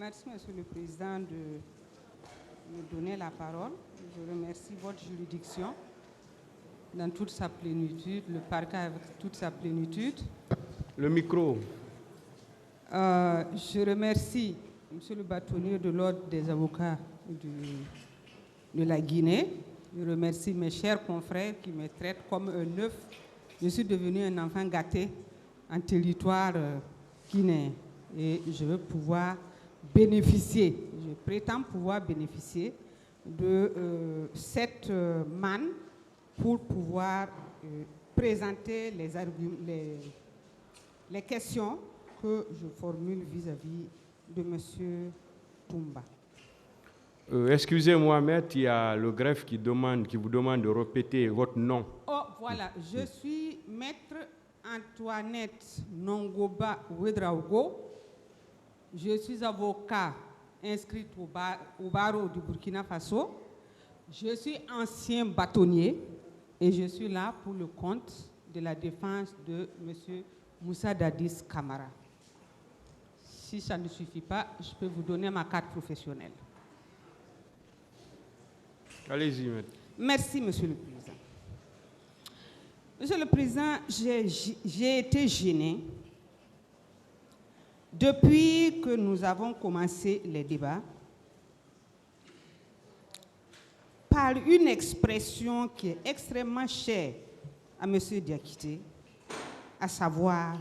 Merci, Monsieur le Président, de me donner la parole. Je remercie votre juridiction dans toute sa plénitude, le parquet avec toute sa plénitude. Le micro. Je remercie Monsieur le bâtonnier de l'Ordre des avocats de la Guinée. Je remercie mes chers confrères qui me traitent comme un œuf. Je suis devenu un enfant gâté en territoire guinéen et je veux pouvoir bénéficier, je prétends pouvoir bénéficier de cette manne pour pouvoir présenter les arguments, les questions que je formule vis-à-vis de M. Toumba. Excusez-moi, maître, il y a le greffe qui vous demande de répéter votre nom. Oh, voilà, je suis maître Antoinette Nongoba Ouedraogo. Je suis avocat inscrite au barreau du Burkina Faso. Je suis ancien bâtonnier et je suis là pour le compte de la défense de M. Moussa Dadis Camara. Si ça ne suffit pas, je peux vous donner ma carte professionnelle. Allez-y, maître. Merci, Monsieur le Président. Monsieur le Président, j'ai été gêné depuis que nous avons commencé les débats par une expression qui est extrêmement chère à M. Diakité, à savoir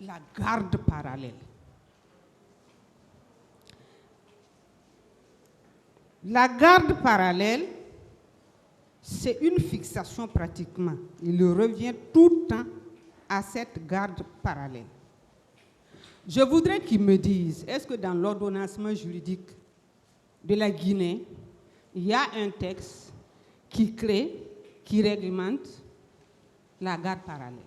la garde parallèle. La garde parallèle, c'est une fixation pratiquement. Il revient tout le temps à cette garde parallèle. Je voudrais qu'ils me disent, est-ce que dans l'ordonnancement juridique de la Guinée, il y a un texte qui crée, qui réglemente la garde parallèle?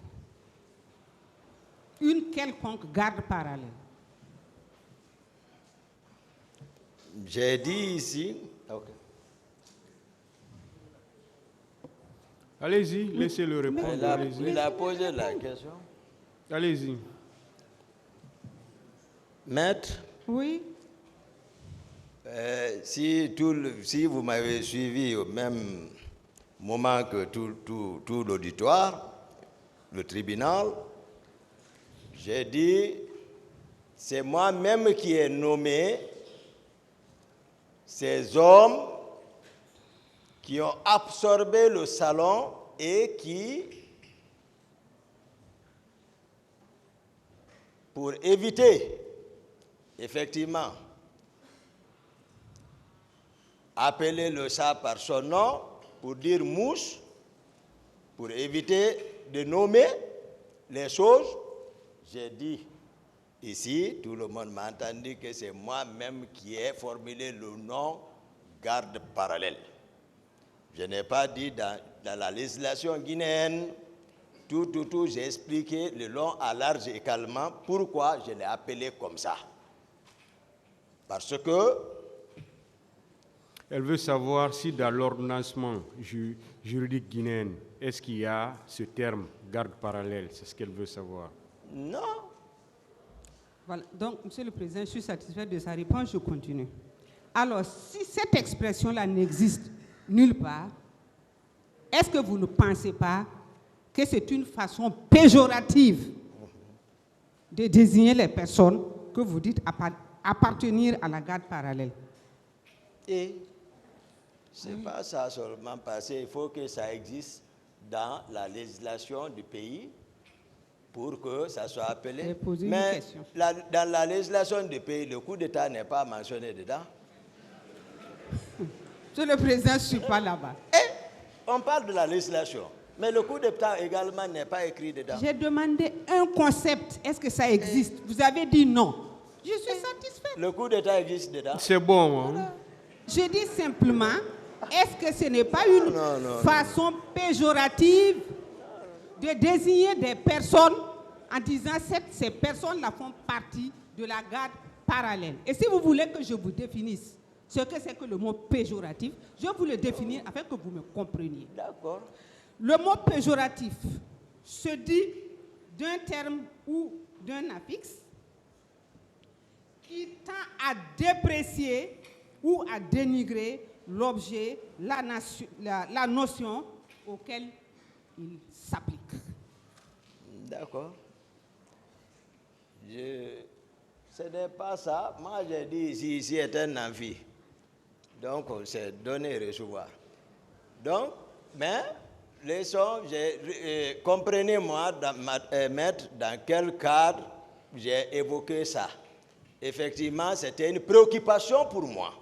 Une quelconque garde parallèle. J'ai dit ici... Okay. Allez-y, laissez-le répondre. Il a posé la question. Allez-y. Maître, oui. Si vous m'avez suivi au même moment que tout l'auditoire, le tribunal, j'ai dit, c'est moi-même qui ai nommé ces hommes qui ont absorbé le salon et qui, pour éviter, effectivement, appeler le chat par son nom, pour dire mouche, pour éviter de nommer les choses, j'ai dit ici, tout le monde m'a entendu que c'est moi-même qui ai formulé le nom garde parallèle. Je n'ai pas dit dans la législation guinéenne, tout, j'ai expliqué le long à large et calmement pourquoi je l'ai appelé comme ça. Parce que... Elle veut savoir si dans l'ordonnancement juridique guinéen, est-ce qu'il y a ce terme garde parallèle? C'est ce qu'elle veut savoir. Non. Voilà. Donc, Monsieur le Président, je suis satisfait de sa réponse, je continue. Alors, si cette expression-là n'existe nulle part, est-ce que vous ne pensez pas que c'est une façon péjorative de désigner les personnes que vous dites appartenir à la garde parallèle? Et c'est pas ça seulement parce qu'il faut que ça existe dans la législation du pays pour que ça soit appelé. Mais dans la législation du pays, le coup d'État n'est pas mentionné dedans. Monsieur le Président, je ne suis pas là-bas. On parle de la législation, mais le coup d'État également n'est pas écrit dedans. J'ai demandé un concept. Est-ce que ça existe? Vous avez dit non. Je suis satisfait. Le coup d'État existe dedans. C'est bon. Hein? Voilà. Je dis simplement, est-ce que ce n'est pas une façon péjorative de désigner des personnes en disant que ces personnes-là font partie de la garde parallèle? Et si vous voulez que je vous définisse ce que c'est que le mot péjoratif, je vais vous le définir afin que vous me compreniez. D'accord. Le mot péjoratif se dit d'un terme ou d'un affixe qui tend à déprécier ou à dénigrer l'objet, la notion auquel il s'applique. D'accord. Ce n'est pas ça. Moi, j'ai dit ici est un amphi. Donc, c'est donner et recevoir. Donc, mais, comprenez-moi, maître, dans quel cadre j'ai évoqué ça. Effectivement, c'était une préoccupation pour moi.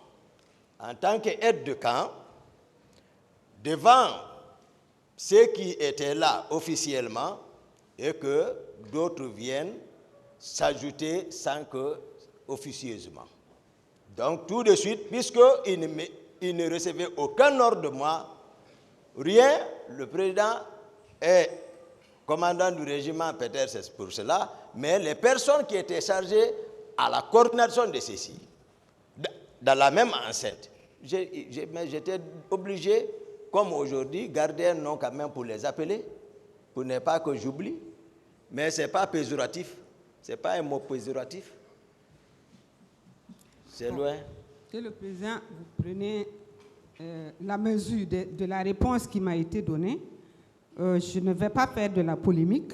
En tant qu'aide de camp, devant ceux qui étaient là officiellement, et que d'autres viennent s'ajouter sans que officieusement. Donc tout de suite, puisqu'il ne recevait aucun ordre de moi, rien, le président est commandant du régiment, peut-être c'est pour cela, mais les personnes qui étaient chargées à la coordination de ceci, dans la même enceinte, j'étais obligé, comme aujourd'hui, garder un nom quand même pour les appeler, pour ne pas que j'oublie. Mais ce n'est pas péjoratif. Ce n'est pas un mot péjoratif. C'est loin. Monsieur le Président, vous prenez la mesure de la réponse qui m'a été donnée. Je ne vais pas faire de la polémique.